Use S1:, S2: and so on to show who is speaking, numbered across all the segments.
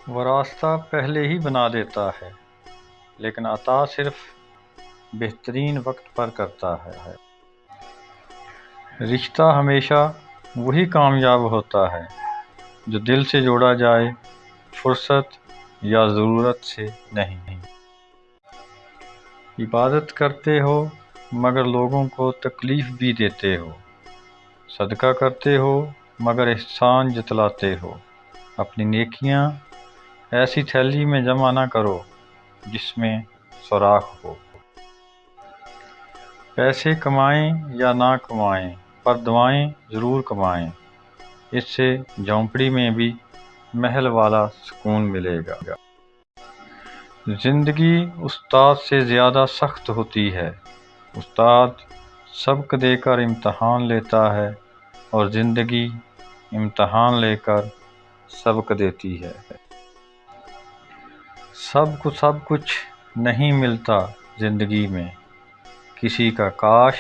S1: وہ راستہ پہلے ہی بنا دیتا ہے، لیکن عطا صرف بہترین وقت پر کرتا ہے۔ رشتہ ہمیشہ وہی کامیاب ہوتا ہے جو دل سے جوڑا جائے، فرصت یا ضرورت سے نہیں۔ عبادت کرتے ہو مگر لوگوں کو تکلیف بھی دیتے ہو، صدقہ کرتے ہو مگر احسان جتلاتے ہو، اپنی نیکیاں ایسی تھیلی میں جمع نہ کرو جس میں سوراخ ہو۔ پیسے کمائیں یا نہ کمائیں پر دعائیں ضرور کمائیں، اس سے جھونپڑی میں بھی محل والا سکون ملے گا۔ زندگی استاد سے زیادہ سخت ہوتی ہے، استاد سبق دے کر امتحان لیتا ہے اور زندگی امتحان لے کر سبق دیتی ہے۔ سب کو سب کچھ نہیں ملتا زندگی میں، کسی کا کاش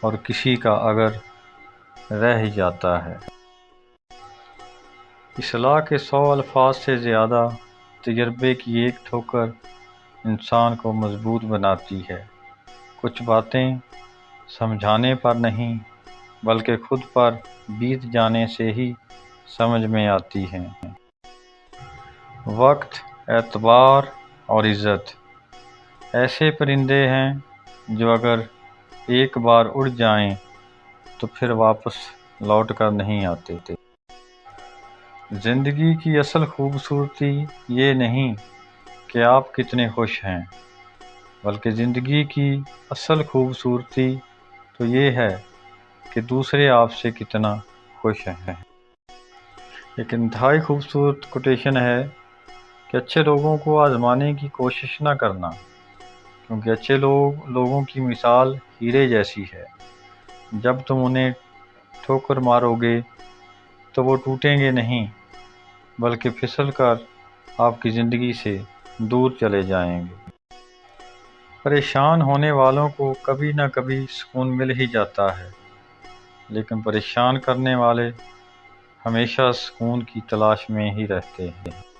S1: اور کسی کا اگر رہ ہی جاتا ہے۔ اصلاح کے 100 الفاظ سے زیادہ تجربے کی ایک ٹھوکر انسان کو مضبوط بناتی ہے۔ کچھ باتیں سمجھانے پر نہیں بلکہ خود پر بیت جانے سے ہی سمجھ میں آتی ہیں۔ وقت، اعتبار اور عزت ایسے پرندے ہیں جو اگر ایک بار اڑ جائیں تو پھر واپس لوٹ کر نہیں آتے۔ زندگی کی اصل خوبصورتی یہ نہیں کہ آپ کتنے خوش ہیں، بلکہ زندگی کی اصل خوبصورتی تو یہ ہے کہ دوسرے آپ سے کتنا خوش ہیں۔ ایک انتہائی خوبصورت کوٹیشن ہے کہ اچھے لوگوں کو آزمانے کی کوشش نہ کرنا، کیونکہ اچھے لوگوں کی مثال ہیرے جیسی ہے۔ جب تم انہیں ٹھوکر مارو گے تو وہ ٹوٹیں گے نہیں بلکہ پھسل کر آپ کی زندگی سے دور چلے جائیں گے۔ پریشان ہونے والوں کو کبھی نہ کبھی سکون مل ہی جاتا ہے، لیکن پریشان کرنے والے ہمیشہ سکون کی تلاش میں ہی رہتے ہیں۔